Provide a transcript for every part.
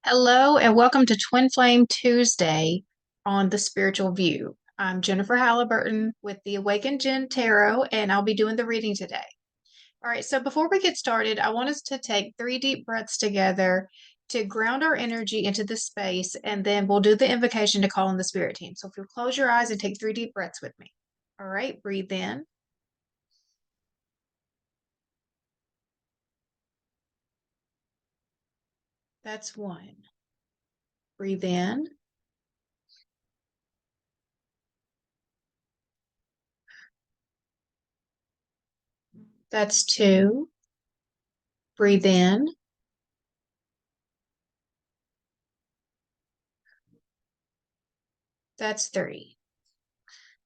Hello and welcome to Twin Flame Tuesday on the Spiritual View. I'm Jennifer Halliburton with the Awakened Jenn Tarot, and I'll be doing the reading today. All right, so before we get started, I want us to take 3 deep breaths together to ground our energy into the space, and then we'll do the invocation to call in the spirit team. So if you'll close your eyes and take 3 deep breaths with me. All right, breathe in. That's one. Breathe in. That's two. Breathe in. That's three.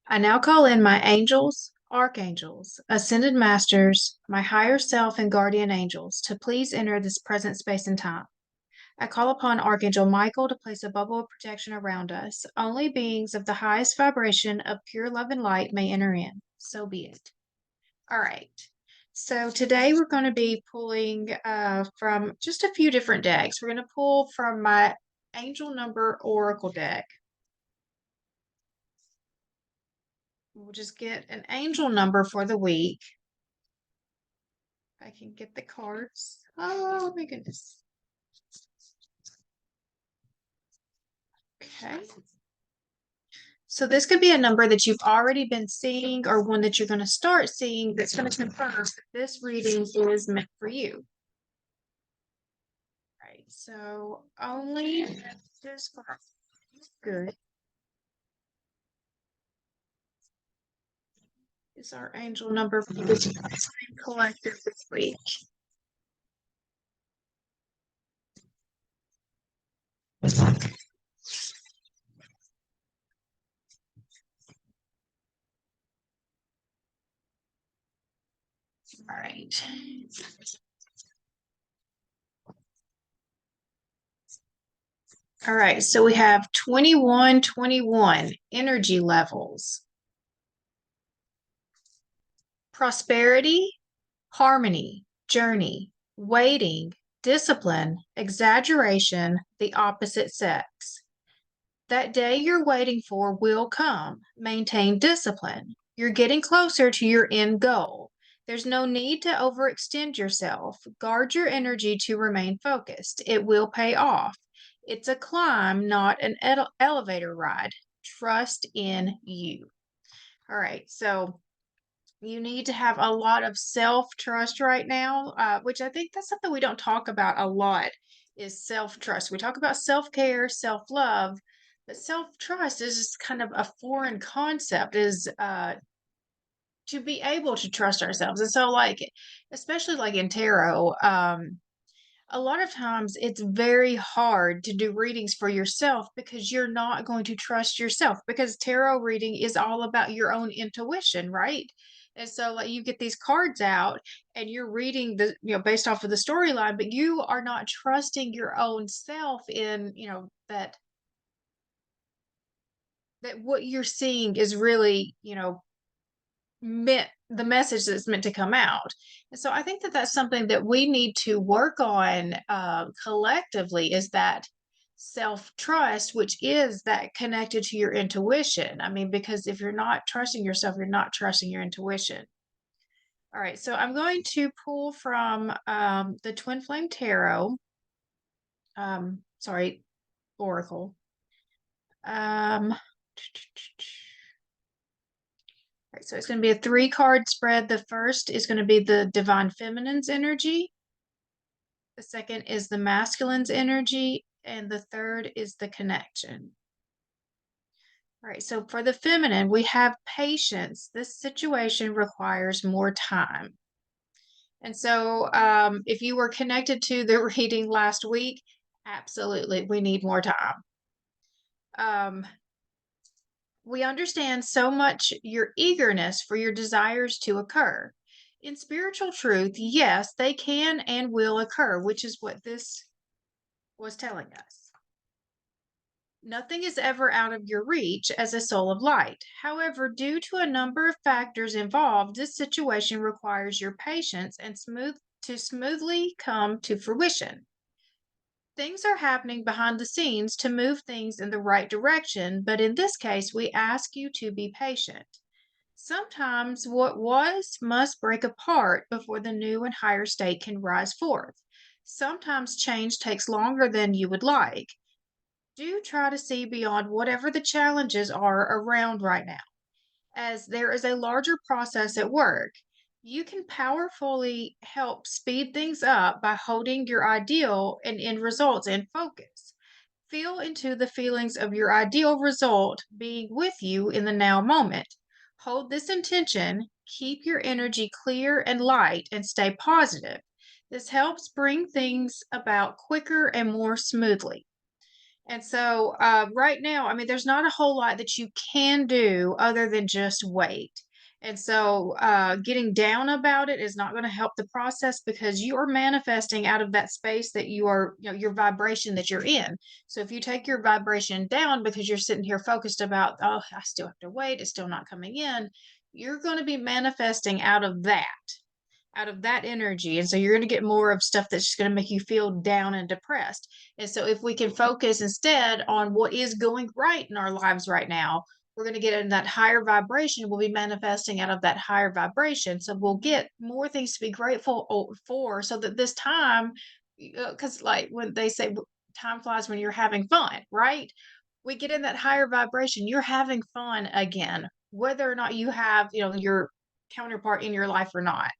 I now call in my angels, archangels, ascended masters, my higher self, and guardian angels to please enter this present space and time. I call upon Archangel Michael to place a bubble of protection around us. Only beings of the highest vibration of pure love and light may enter in. So be it. All right. So today we're going to be pulling from just a few different decks. We're going to pull from my Angel Number Oracle deck. We'll just get an angel number for the week. I can get the cards. Oh my goodness. Okay. So this could be a number that you've already been seeing or one that you're going to start seeing that's going to confirm that this reading is meant for you. Right. So only this part. Good. Is our angel number for the collective this week. All right. All right, so we have 2121 energy levels. Prosperity, harmony, journey, waiting, discipline, exaggeration, the opposite sex. That day you're waiting for will come. Maintain discipline. You're getting closer to your end goal. There's no need to overextend yourself. Guard your energy to remain focused. It will pay off. It's a climb, not an elevator ride. Trust in you. All right, so you need to have a lot of self-trust right now, which I think that's something we don't talk about a lot is self-trust. We talk about self-care, self-love, but self-trust is just kind of a foreign concept, is to be able to trust ourselves. And so like, especially like in tarot, a lot of times it's very hard to do readings for yourself because you're not going to trust yourself because tarot reading is all about your own intuition, right? And so like you get these cards out and you're reading the, based off of the storyline, but you are not trusting your own self in, that what you're seeing is really, meant the message that's meant to come out. And so I think that that's something that we need to work on collectively is that self-trust, which is that connected to your intuition. I mean, because if you're not trusting yourself, you're not trusting your intuition. All right, so I'm going to pull from the Twin Flame Tarot. Sorry, Oracle. Right, so it's going to be a 3-card spread. The first is going to be the Divine Feminine's energy. The second is the masculine's energy. And the third is the connection. All right, so for the feminine, we have patience. This situation requires more time. And so if you were connected to the reading last week, absolutely, we need more time. We understand so much your eagerness for your desires to occur. In spiritual truth, yes, they can and will occur, which is what this was telling us. Nothing is ever out of your reach as a soul of light. However, due to a number of factors involved, this situation requires your patience and smoothly come to fruition. Things are happening behind the scenes to move things in the right direction, but in this case, we ask you to be patient. Sometimes what was must break apart before the new and higher state can rise forth. Sometimes change takes longer than you would like. Do try to see beyond whatever the challenges are around right now, as there is a larger process at work. You can powerfully help speed things up by holding your ideal and end results in focus. Feel into the feelings of your ideal result being with you in the now moment. Hold this intention, keep your energy clear and light, and stay positive. This helps bring things about quicker and more smoothly. And so, right now, I mean, there's not a whole lot that you can do other than just wait. And so, getting down about it is not going to help the process because you are manifesting out of that space that you are, your vibration that you're in. So, if you take your vibration down because you're sitting here focused about, oh, I still have to wait, it's still not coming in, you're going to be manifesting out of that energy. And so you're going to get more of stuff that's just going to make you feel down and depressed. And so if we can focus instead on what is going right in our lives right now, we're going to get in that higher vibration. We'll be manifesting out of that higher vibration. So we'll get more things to be grateful for so that this time, because like when they say time flies when you're having fun, right? We get in that higher vibration. You're having fun again, whether or not you have, your counterpart in your life or not.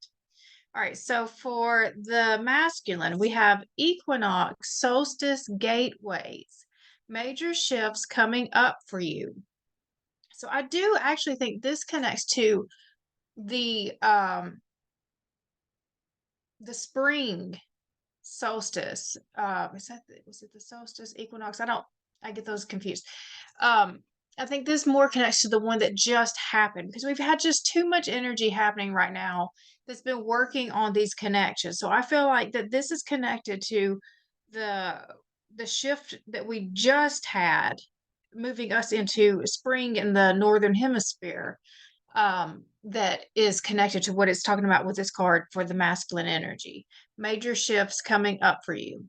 All right, so for the masculine, we have equinox, solstice, gateways, major shifts coming up for you. So I do actually think this connects to the spring solstice. Was it the solstice equinox? I get those confused. Um, I think this more connects to the one that just happened because we've had just too much energy happening right now that's been working on these connections. So I feel like that this is connected to the the shift that we just had, moving us into spring in the northern hemisphere. That is connected to what it's talking about with this card for the masculine energy. Major shifts coming up for you.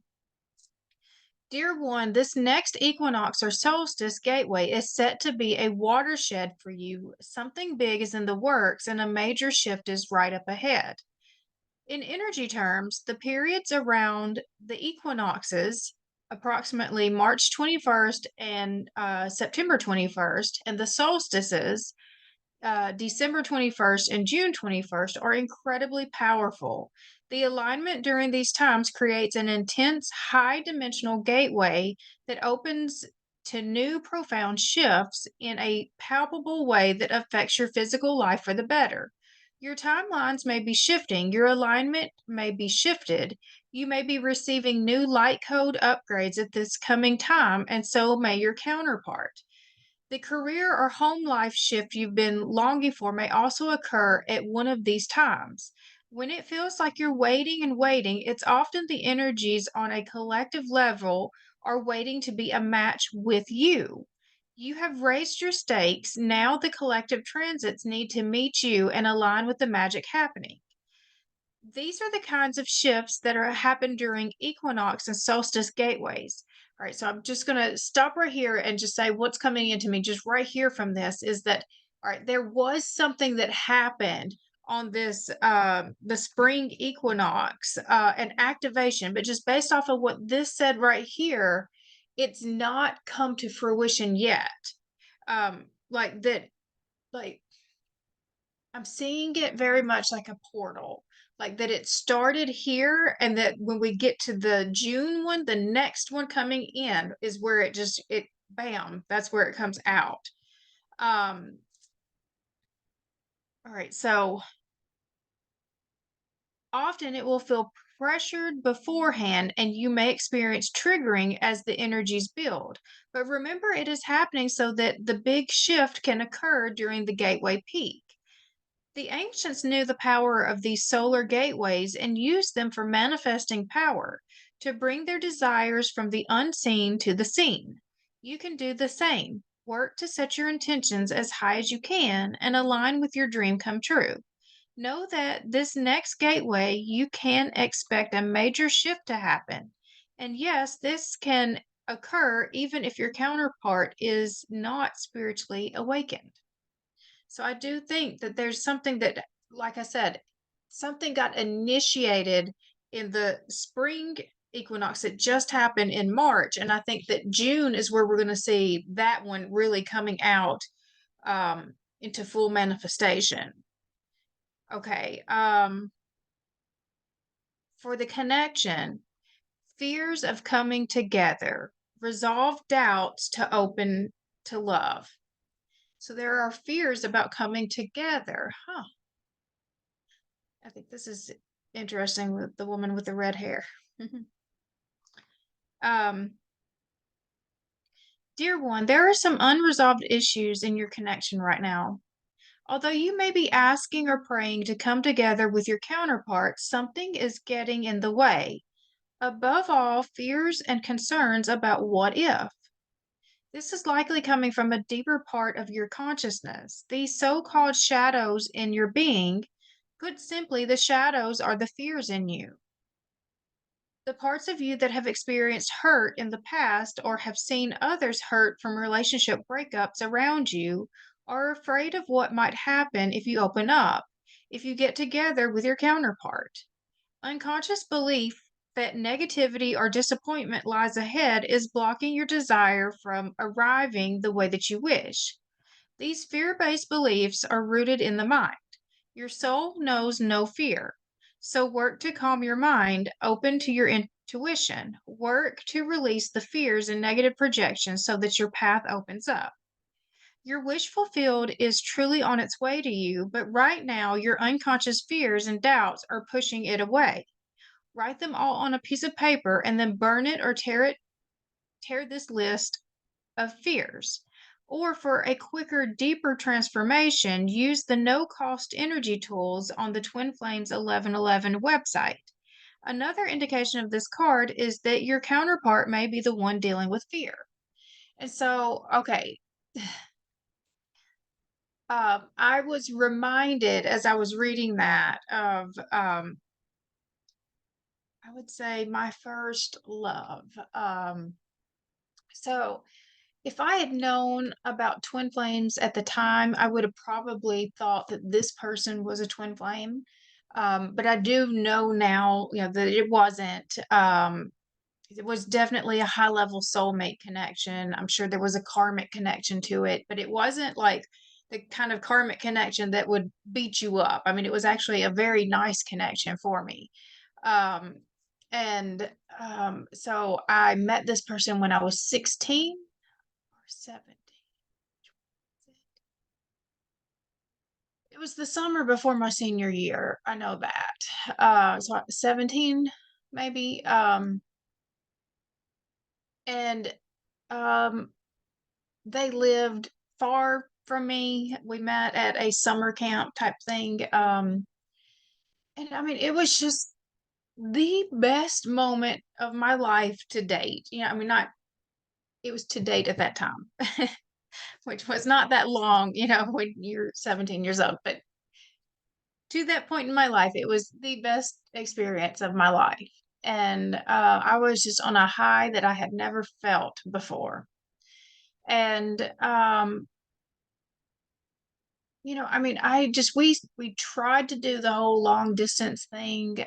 Dear one, this next equinox or solstice gateway is set to be a watershed for you. Something big is in the works and a major shift is right up ahead. In energy terms, the periods around the equinoxes, approximately March 21st and September 21st, and the solstices, December 21st and June 21st, are incredibly powerful. The alignment during these times creates an intense, high dimensional gateway that opens to new, profound shifts in a palpable way that affects your physical life for the better. Your timelines may be shifting, your alignment may be shifted. You may be receiving new light code upgrades at this coming time, and so may your counterpart. The career or home life shift you've been longing for may also occur at one of these times. When it feels like you're waiting and waiting, it's often the energies on a collective level are waiting to be a match with you. You have raised your stakes. Now the collective transits need to meet you and align with the magic happening. These are the kinds of shifts that happen during equinox and solstice gateways. All right, so I'm just going to stop right here and just say what's coming into me just right here from this is that, all right, there was something that happened on this the spring equinox, an activation, but just based off of what this said right here, it's not come to fruition yet. Like that, like I'm seeing it very much like a portal, like that it started here, and that when we get to the June one, the next one coming in is where it bam, that's where it comes out. Um, all right, so often it will feel pressured beforehand, and you may experience triggering as the energies build. But remember, it is happening so that the big shift can occur during the gateway peak. The ancients knew the power of these solar gateways and used them for manifesting power, to bring their desires from the unseen to the seen. You can do the same. Work to set your intentions as high as you can and align with your dream come true. Know that this next gateway, you can expect a major shift to happen. And yes, this can occur even if your counterpart is not spiritually awakened. So I do think that there's something that, like I said, something got initiated in the spring equinox that just happened in March. And I think that June is where we're going to see that one really coming out into full manifestation. Okay. For the connection, fears of coming together, resolve doubts to open to love. So there are fears about coming together. Huh. I think this is interesting with the woman with the red hair. um, Dear one, there are some unresolved issues in your connection right now. Although you may be asking or praying to come together with your counterpart, something is getting in the way. Above all, fears and concerns about what if. This is likely coming from a deeper part of your consciousness. These so called shadows in your being, put simply, the shadows are the fears in you. The parts of you that have experienced hurt in the past or have seen others hurt from relationship breakups around you are afraid of what might happen if you open up, if you get together with your counterpart. Unconscious belief that negativity or disappointment lies ahead is blocking your desire from arriving the way that you wish. These fear based beliefs are rooted in the mind. Your soul knows no fear. So work to calm your mind, open to your intuition. Work to release the fears and negative projections so that your path opens up. Your wish fulfilled is truly on its way to you, but right now your unconscious fears and doubts are pushing it away. Write them all on a piece of paper and then burn it or tear this list of fears. Or for a quicker, deeper transformation, use the no cost energy tools on the Twin Flames 1111 website. Another indication of this card is that your counterpart may be the one dealing with fear. And so, okay, I was reminded as I was reading that of, I would say, my first love. So, if I had known about twin flames at the time, I would have probably thought that this person was a twin flame. But I do know now, that it wasn't. It was definitely a high level soulmate connection. I'm sure there was a karmic connection to it, but it wasn't like the kind of karmic connection that would beat you up. I mean, it was actually a very nice connection for me. Um, and so I met this person when I was 16 or 17. It was the summer before my senior year. I know that. So I was 17, maybe. And um, they lived far from me. We met at a summer camp type thing. And I mean, it was just the best moment of my life to date. I mean, not, it was to date at that time, which was not that long, when you're 17 years old. But to that point in my life, it was the best experience of my life. And I was just on a high that I had never felt before. And I mean, we tried to do the whole long distance thing,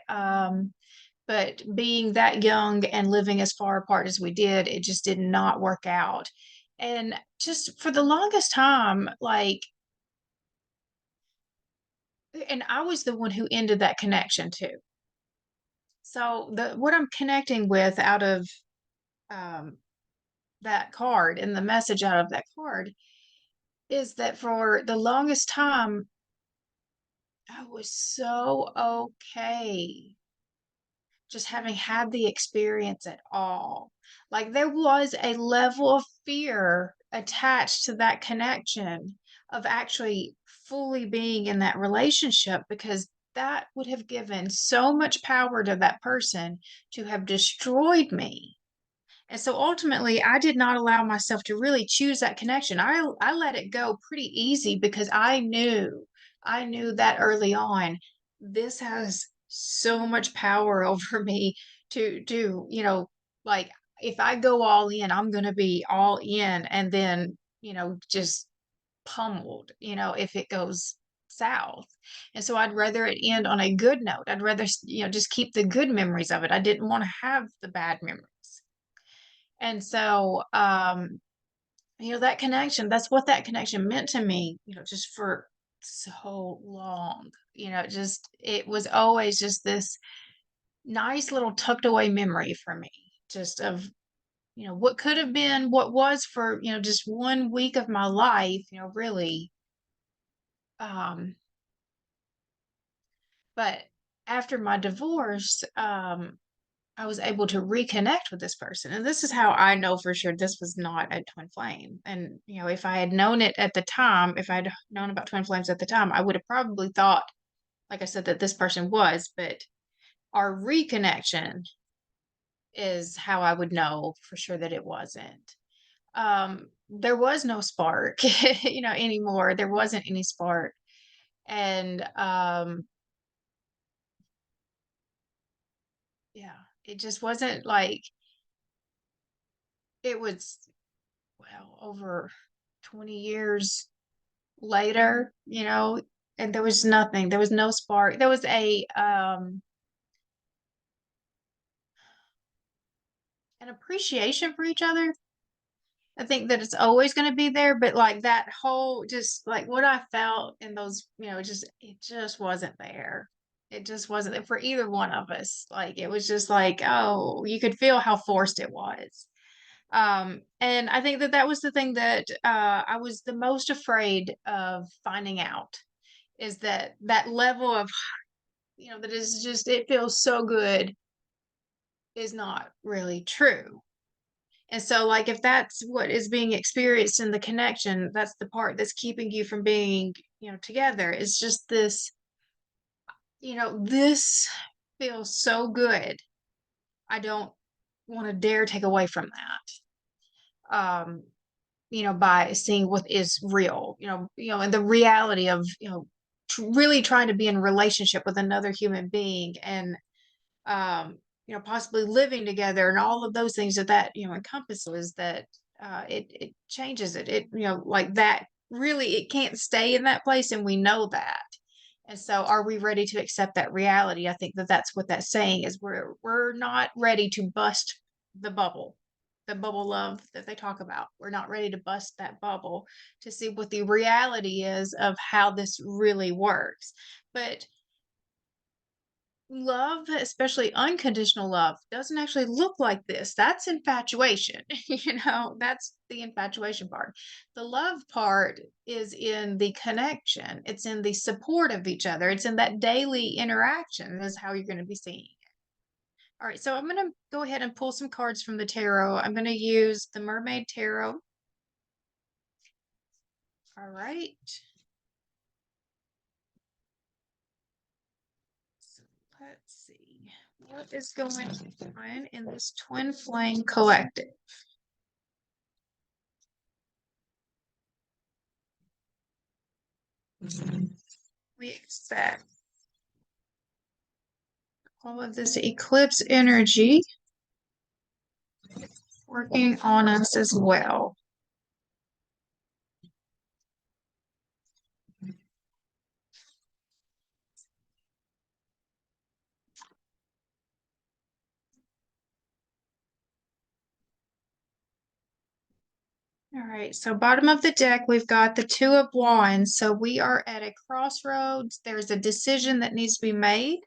but being that young and living as far apart as we did, it just did not work out. And just for the longest time, like, and I was the one who ended that connection too. So the what I'm connecting with out of um, that card and the message out of that card is that for the longest time, I was so okay just having had the experience at all. Like there was a level of fear attached to that connection of actually fully being in that relationship because that would have given so much power to that person to have destroyed me. And so ultimately, I did not allow myself to really choose that connection. I let it go pretty easy because I knew that early on, this has so much power over me to do, Like if I go all in, I'm going to be all in and then, just pummeled, if it goes south. And so I'd rather it end on a good note. I'd rather, just keep the good memories of it. I didn't want to have the bad memories. And so, that connection, that's what that connection meant to me, just for so long. It was always just this nice little tucked away memory for me, just of, what could have been, what was for, just 1 week of my life, really. Um, but after my divorce, I was able to reconnect with this person. And this is how I know for sure this was not a twin flame. And, if I had known it at the time, if I'd known about twin flames at the time, I would have probably thought, like I said, that this person was, but our reconnection is how I would know for sure that it wasn't. There was no spark, anymore. There wasn't any spark. And yeah, it just wasn't like it was, well, over 20 years later, and there was nothing. There was no spark. There was a an appreciation for each other. I think that it's always going to be there, but like that whole, just like what I felt in those, it just wasn't there. It just wasn't there for either one of us. Like it was just like, oh, you could feel how forced it was. And I think that that was the thing that I was the most afraid of finding out, is that that level of, that is just, it feels so good, is not really true. And so, like, if that's what is being experienced in the connection, that's the part that's keeping you from being, together. It's just this, this feels so good. I don't want to dare take away from that. By seeing what is real, and the reality of, really trying to be in relationship with another human being, and possibly living together, and all of those things that encompasses, that it changes it. It, like that, really, it can't stay in that place, and we know that. And so, are we ready to accept that reality? I think that that's what that's saying, is we're not ready to bust the bubble, the bubble love that they talk about. We're not ready to bust that bubble to see what the reality is of how this really works. But love, especially unconditional love, doesn't actually look like this. That's infatuation. That's the infatuation part. The love part is in the connection, it's in the support of each other, it's in that daily interaction, is how you're going to be seeing it. All right, so I'm going to go ahead and pull some cards from the tarot. I'm going to use the Mermaid Tarot. All right. So let's see. What is going on in this twin flame collective? We expect all of this eclipse energy working on us as well. All right, so bottom of the deck, we've got the Two of Wands. So we are at a crossroads. There's a decision that needs to be made.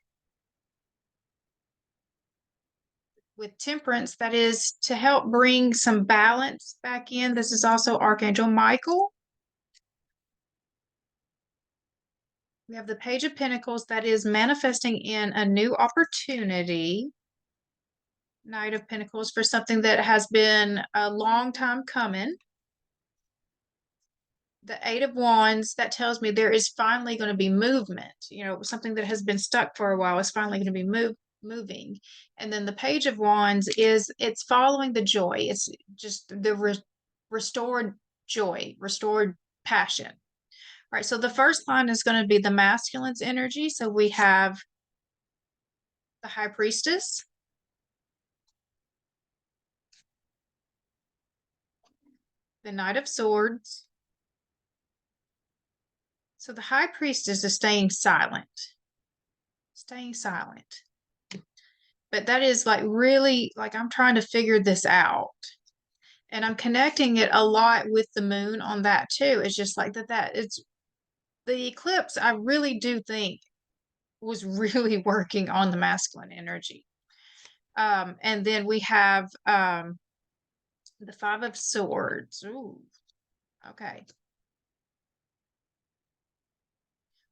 With Temperance, that is to help bring some balance back in. This is also Archangel Michael. We have the Page of Pentacles, that is manifesting in a new opportunity. Knight of Pentacles, for something that has been a long time coming. The Eight of Wands, that tells me there is finally going to be movement. Something that has been stuck for a while is finally going to be moving. And then the Page of Wands is, it's following the joy. It's just the restored joy, restored passion. All right, so the first line is going to be the masculine's energy. So we have the High Priestess, the Knight of Swords. So the High Priestess is staying silent. Staying silent. But that is like really, like I'm trying to figure this out. And I'm connecting it a lot with the moon on that too. It's just like that it's the eclipse, I really do think was really working on the masculine energy. And then we have the Five of Swords. Ooh, okay.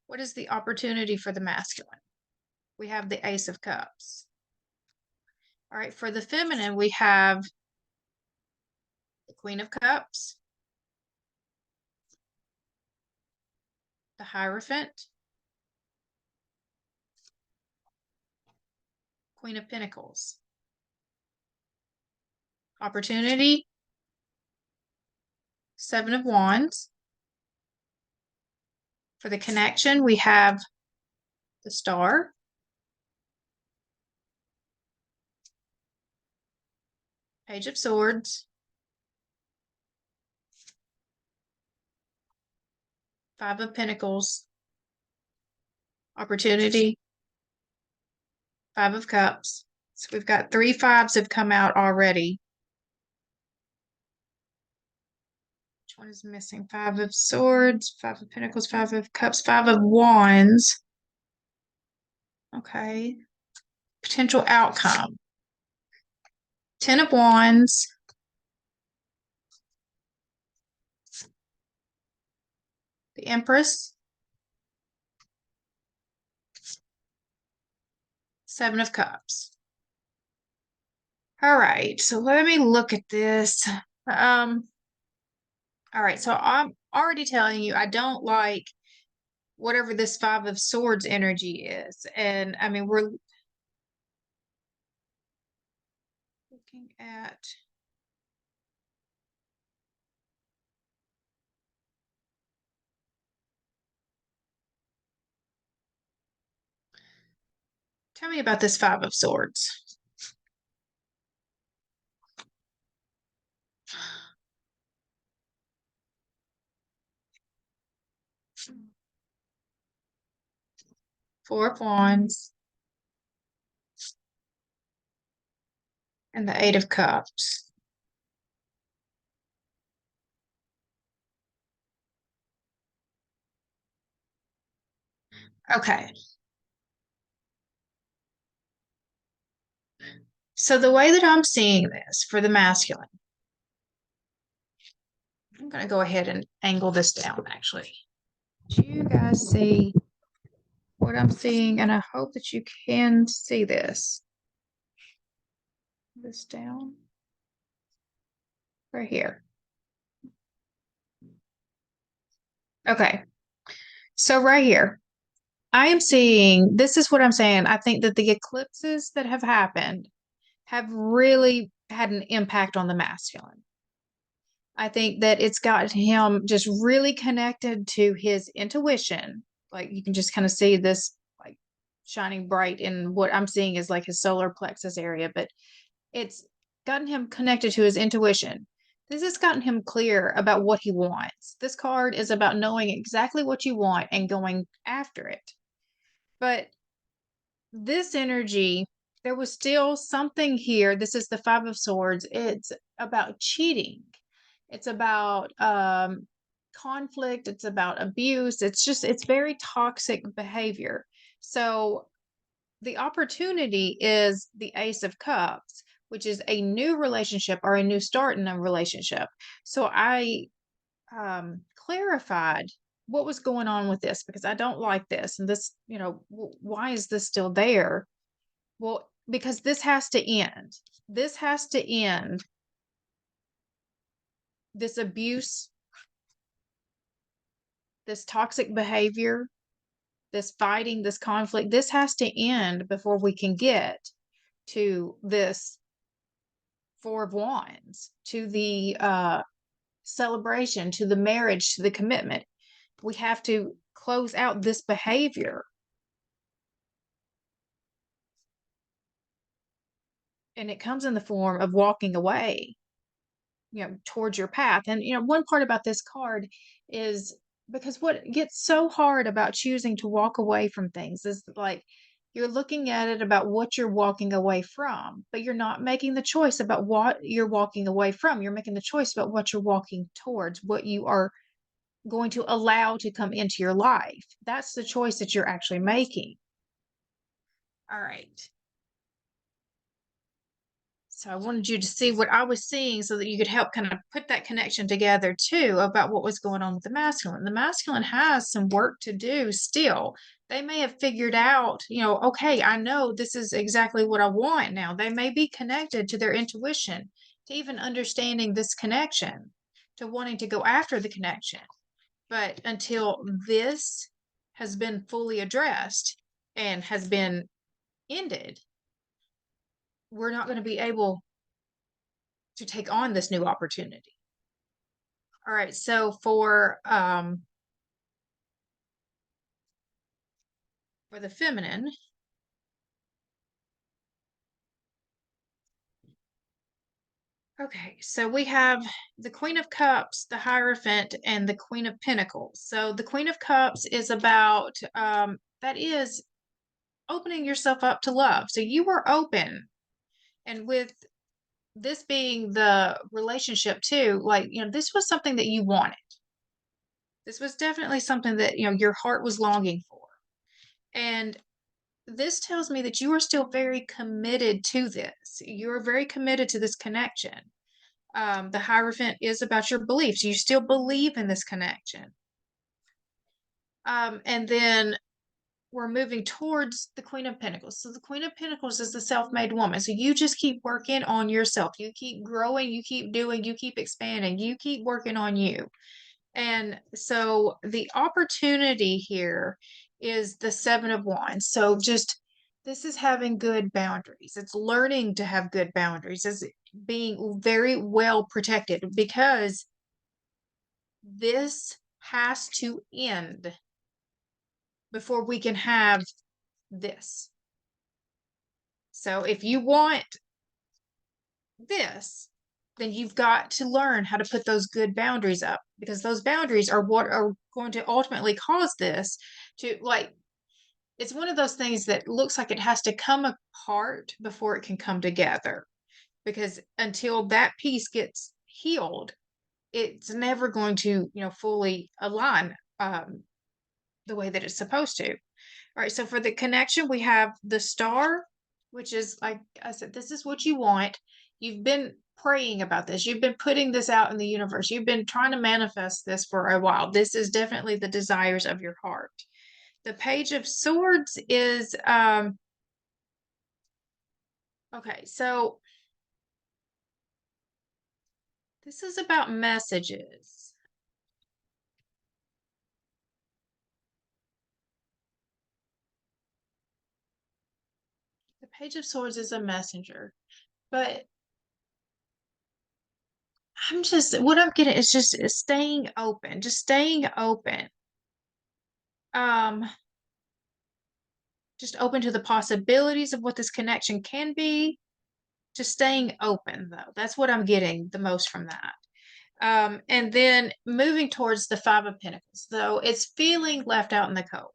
What is the opportunity for the masculine? We have the Ace of Cups. All right, for the feminine, we have the Queen of Cups, the Hierophant, Queen of Pentacles. Opportunity, Seven of Wands. For the connection, we have the Star, Page of Swords, Five of Pentacles, opportunity, Five of Cups. So we've got 3 fives have come out already. Which one is missing? Five of Swords, Five of Pentacles, Five of Cups, Five of Wands. Okay. Potential outcome. Ten of Wands. The Empress. Seven of Cups. All right, so let me look at this. All right, so I'm already telling you I don't like whatever this Five of Swords energy is. And I mean, we're looking at tell me about this Five of Swords. Four of Wands. And the Eight of Cups. Okay. So the way that I'm seeing this for the masculine, I'm going to go ahead and angle this down actually. Do you guys see what I'm seeing? And I hope that you can see this. This down right here. Okay. So right here, I am seeing, this is what I'm saying. I think that the eclipses that have happened have really had an impact on the masculine. I think that it's got him just really connected to his intuition. Like you can just kind of see this like shining bright in what I'm seeing is like his solar plexus area, but it's gotten him connected to his intuition. This has gotten him clear about what he wants. This card is about knowing exactly what you want and going after it. But this energy, there was still something here. This is the Five of Swords. It's about cheating. It's about conflict. It's about abuse. It's very toxic behavior. So the opportunity is the Ace of Cups, which is a new relationship or a new start in a relationship. So I clarified what was going on with this because I don't like this. And this, why is this still there? Well, because this has to end. This has to end. This abuse, this toxic behavior, this fighting, this conflict, this has to end before we can get to this Four of Wands, to the celebration, to the marriage, to the commitment. We have to close out this behavior. And it comes in the form of walking away. towards your path. And one part about this card is, because what gets so hard about choosing to walk away from things is like you're looking at it about what you're walking away from, but you're not making the choice about what you're walking away from. You're making the choice about what you're walking towards, what you are going to allow to come into your life. That's the choice that you're actually making. All right. So I wanted you to see what I was seeing so that you could help kind of put that connection together too about what was going on with the masculine. The masculine has some work to do still. They may have figured out, okay, I know this is exactly what I want now. They may be connected to their intuition, to even understanding this connection, to wanting to go after the connection. But until this has been fully addressed and has been ended, we're not going to be able to take on this new opportunity. All right, so for the feminine, okay, so we have the Queen of Cups, the Hierophant, and the Queen of Pentacles. So the Queen of Cups is about that is opening yourself up to love. So you were open, and with this being the relationship too, like this was something that you wanted. This was definitely something that your heart was longing for, and this tells me that you are still very committed to this. You're very committed to this connection. The Hierophant is about your beliefs. You still believe in this connection. And then we're moving towards the Queen of Pentacles. So the Queen of Pentacles is the self-made woman. So you just keep working on yourself. You keep growing, you keep doing, you keep expanding, you keep working on you. And so the opportunity here is the Seven of Wands. So just this is having good boundaries. It's learning to have good boundaries. It's being very well protected, because this has to end before we can have this. So if you want this, then you've got to learn how to put those good boundaries up, because those boundaries are what are going to ultimately cause this to, like, it's one of those things that looks like it has to come apart before it can come together, because until that piece gets healed, it's never going to fully align the way that it's supposed to. All right, so for the connection, we have the Star, which is, like I said, this is what you want. You've been praying about this. You've been putting this out in the universe. You've been trying to manifest this for a while. This is definitely the desires of your heart. The Page of Swords is, okay, so this is about messages. The Page of Swords is a messenger, but what I'm getting is just staying open, just staying open. Just open to the possibilities of what this connection can be. Just staying open, though. That's what I'm getting the most from that. And then moving towards the Five of Pentacles, though, it's feeling left out in the cold.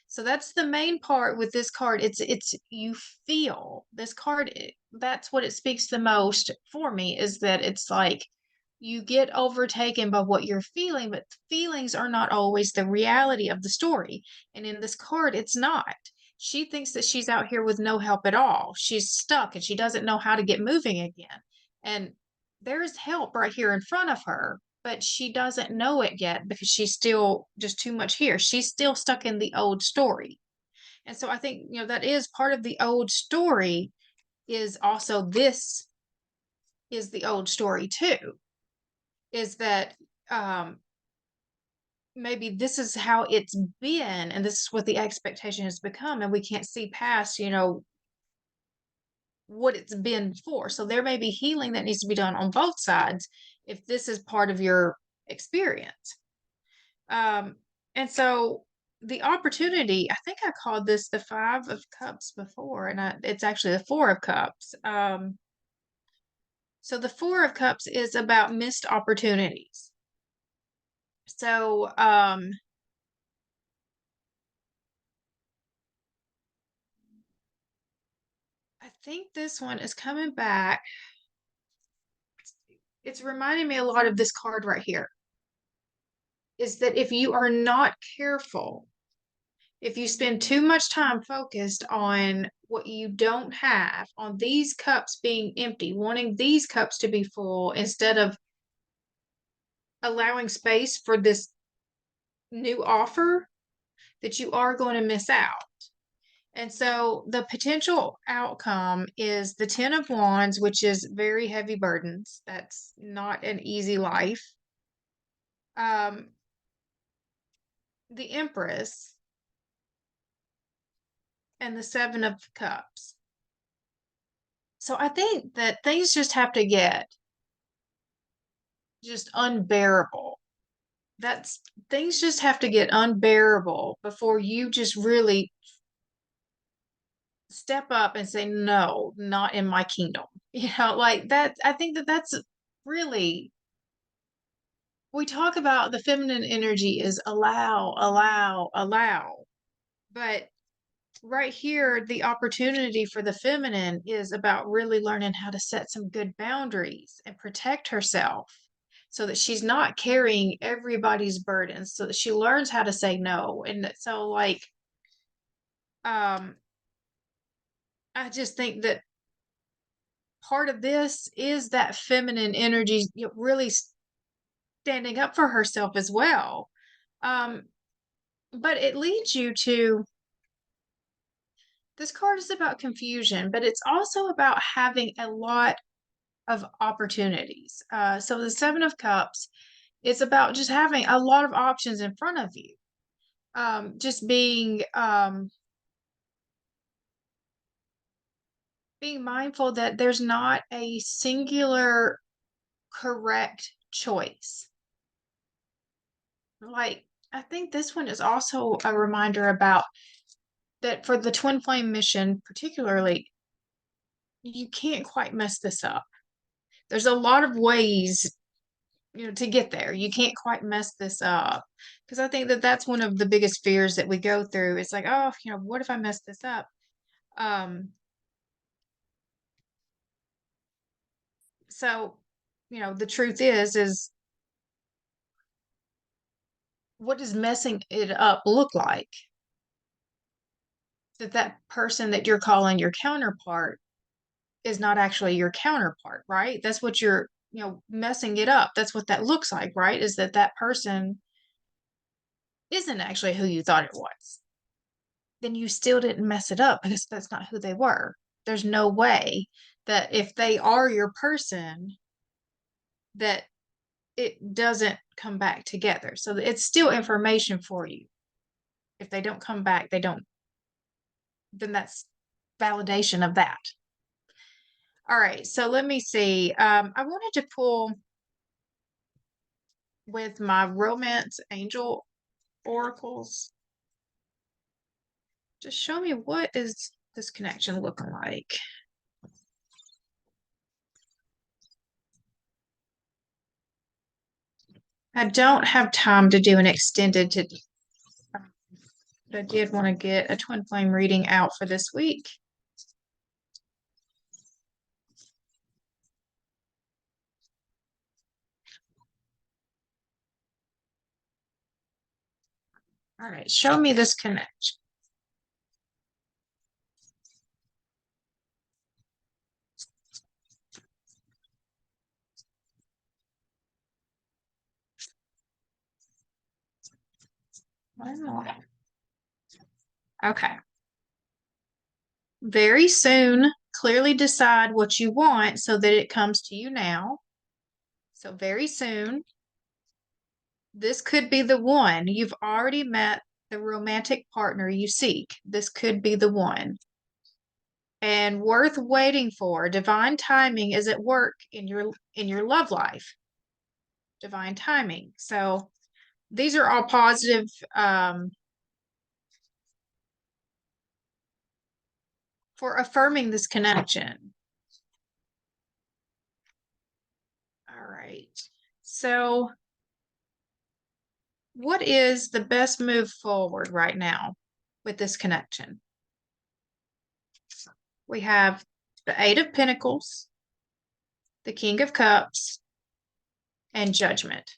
So that's the main part with this card. It's you feel this card. That's what it speaks the most for me, is that it's like you get overtaken by what you're feeling, but feelings are not always the reality of the story. And in this card, it's not. She thinks that she's out here with no help at all. She's stuck and she doesn't know how to get moving again. And there's help right here in front of her, but she doesn't know it yet because she's still just too much here. She's still stuck in the old story. And so I think, that is part of the old story, is also this is the old story too, is that maybe this is how it's been and this is what the expectation has become, and we can't see past what it's been for. So there may be healing that needs to be done on both sides if this is part of your experience. And so the opportunity, I think I called this the Five of Cups before, and it's actually the Four of Cups. So the Four of Cups is about missed opportunities. So I think this one is coming back. It's reminding me a lot of this card right here. Is that if you are not careful, if you spend too much time focused on what you don't have, on these cups being empty, wanting these cups to be full instead of allowing space for this new offer, that you are going to miss out. And so the potential outcome is the Ten of Wands, which is very heavy burdens. That's not an easy life. Um, the Empress and the Seven of Cups. So I think that things just have to get just unbearable. That's things just have to get unbearable before you just really step up and say, no, not in my kingdom. Like that. I think that that's really, we talk about the feminine energy is allow, allow, allow. But right here, the opportunity for the feminine is about really learning how to set some good boundaries and protect herself so that she's not carrying everybody's burdens, so that she learns how to say no. And so, like, um, I just think that part of this is that feminine energy, really standing up for herself as well. Um, but it leads you to this card is about confusion, but it's also about having a lot of opportunities. So the Seven of Cups, it's about just having a lot of options in front of you. Just being mindful that there's not a singular correct choice. Like, I think this one is also a reminder about that for the twin flame mission, particularly, you can't quite mess this up. There's a lot of ways, to get there. You can't quite mess this up. Because I think that that's one of the biggest fears that we go through. It's like, oh, what if I mess this up? Um, so, the truth is what does messing it up look like? That person that you're calling your counterpart is not actually your counterpart, right? That's what you're, messing it up. That's what that looks like, right? Is that that person isn't actually who you thought it was. Then you still didn't mess it up because that's not who they were. There's no way that if they are your person, that it doesn't come back together. So it's still information for you. If they don't come back, they don't, then that's validation of that. All right, so let me see. I wanted to pull with my romance angel oracles. Just show me, what is this connection looking like? I don't have time to do an extended but I did want to get a twin flame reading out for this week. All right, show me this connection. Wow. Okay. Very soon, clearly decide what you want so that it comes to you now. So very soon, this could be the one. You've already met the romantic partner you seek. This could be the one. And worth waiting for. Divine timing is at work in your love life. Divine timing. So these are all positive for affirming this connection. So, what is the best move forward right now with this connection? We have the Eight of Pentacles, the King of Cups, and Judgment.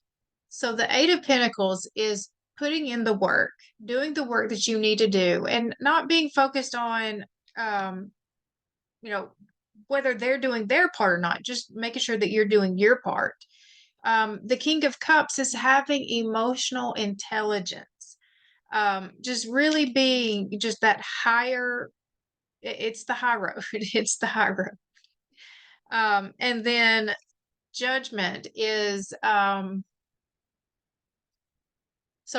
So the Eight of Pentacles is putting in the work, doing the work that you need to do, and not being focused on, um, you know, whether they're doing their part or not, just making sure that you're doing your part. The King of Cups is having emotional intelligence, just really being just that higher. It's the high road. It's the high road. And then Judgment is, so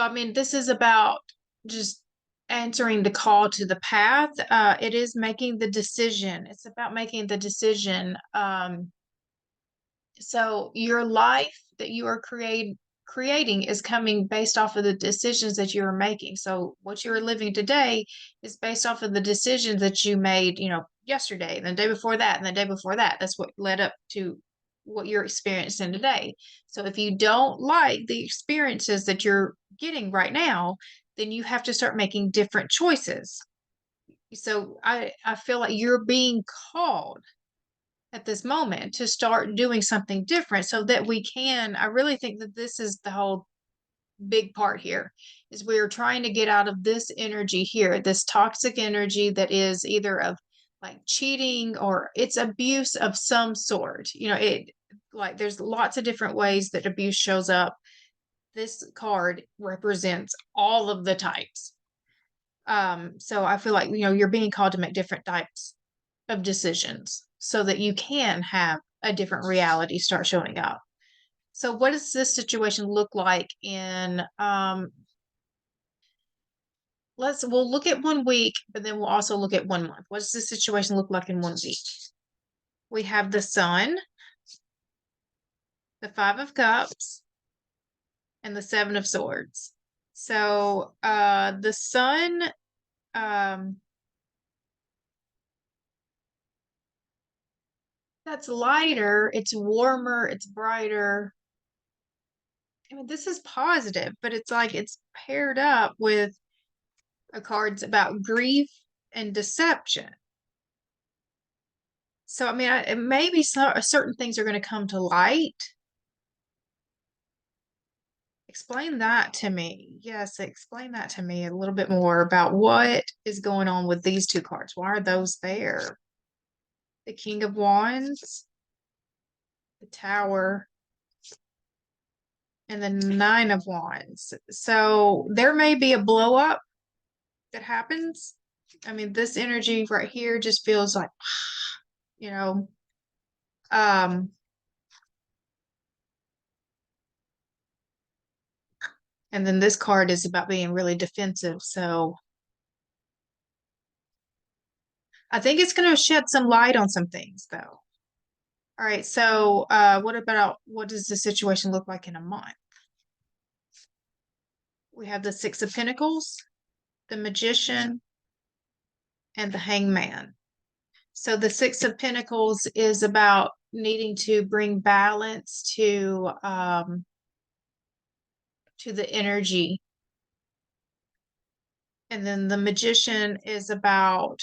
I mean, this is about just answering the call to the path. It is making the decision. It's about making the decision. So your life that you are creating is coming based off of the decisions that you are making. So what you are living today is based off of the decisions that you made, yesterday, and the day before that, and the day before that. That's what led up to what you're experiencing today. So if you don't like the experiences that you're getting right now, then you have to start making different choices. So I feel like you're being called at this moment to start doing something different so that we can. I really think that this is the whole big part here, is we're trying to get out of this energy here, this toxic energy that is either of like cheating or it's abuse of some sort. It, like, there's lots of different ways that abuse shows up. This card represents all of the types. So I feel like, you're being called to make different types of decisions so that you can have a different reality start showing up. So what does this situation look like in, we'll look at 1 week, but then we'll also look at 1 month. What does this situation look like in 1 week? We have the Sun, the Five of Cups, and the Seven of Swords. So the Sun, that's lighter, it's warmer, it's brighter. I mean, this is positive, but it's like it's paired up with a card's about grief and deception. So, I mean, maybe certain things are going to come to light. Explain that to me. Yes, explain that to me a little bit more about what is going on with these two cards. Why are those there? The King of Wands, the Tower, and the Nine of Wands. So there may be a blow up that happens. I mean, this energy right here just feels like, you know, um, and then this card is about being really defensive. So I think it's going to shed some light on some things, though. All right. So, what does the situation look like in a month? We have the Six of Pentacles, the Magician, and the Hangman. So the Six of Pentacles is about needing to bring balance to the energy. And then the Magician is about,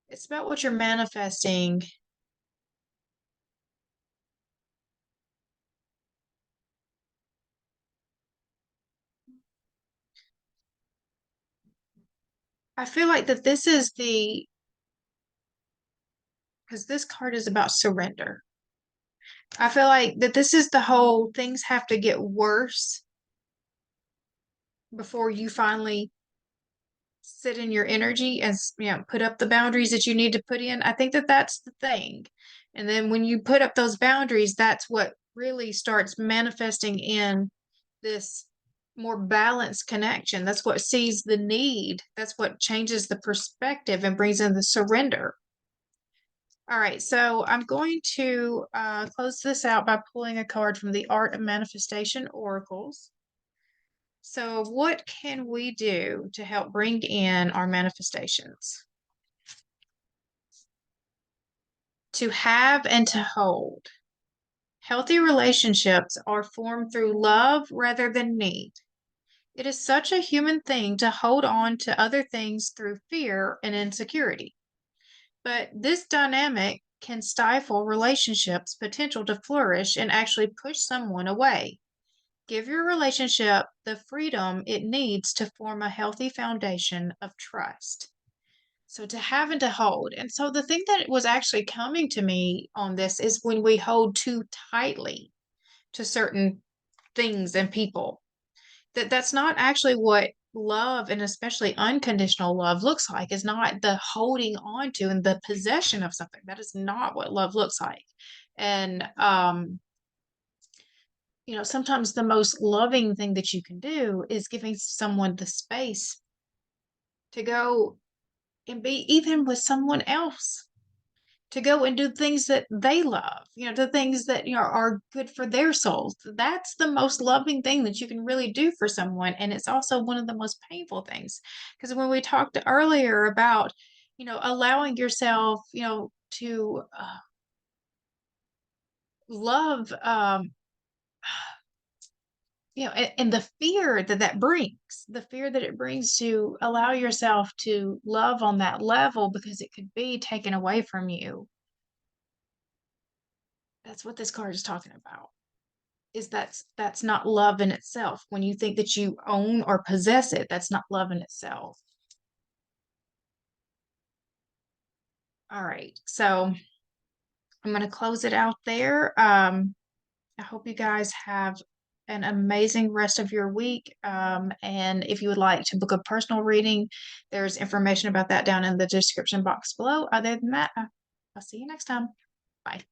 it's about what you're manifesting. I feel like that this is because this card is about surrender. I feel like that this is the whole things have to get worse before you finally sit in your energy and put up the boundaries that you need to put in. I think that that's the thing. And then when you put up those boundaries, that's what really starts manifesting in this more balanced connection. That's what sees the need. That's what changes the perspective and brings in the surrender. All right, so I'm going to close this out by pulling a card from the Art of Manifestation Oracles. So what can we do to help bring in our manifestations? To have and to hold. Healthy relationships are formed through love rather than need. It is such a human thing to hold on to other things through fear and insecurity. But this dynamic can stifle relationships' potential to flourish and actually push someone away. Give your relationship the freedom it needs to form a healthy foundation of trust. So to have and to hold. And so the thing that was actually coming to me on this is when we hold too tightly to certain things and people. That's not actually what love, and especially unconditional love, looks like. Is not the holding on to and the possession of something. That is not what love looks like. And sometimes the most loving thing that you can do is giving someone the space to go and be even with someone else, to go and do things that they love, the things that are good for their souls. That's the most loving thing that you can really do for someone, and it's also one of the most painful things. Because when we talked earlier about, allowing yourself, to love, and the fear the fear that it brings to allow yourself to love on that level because it could be taken away from you. That's what this card is talking about. Is that's not love in itself. When you think that you own or possess it, that's not love in itself. All right. So I'm going to close it out there. I hope you guys have an amazing rest of your week. And if you would like to book a personal reading, there's information about that down in the description box below. Other than that, I'll see you next time. Bye.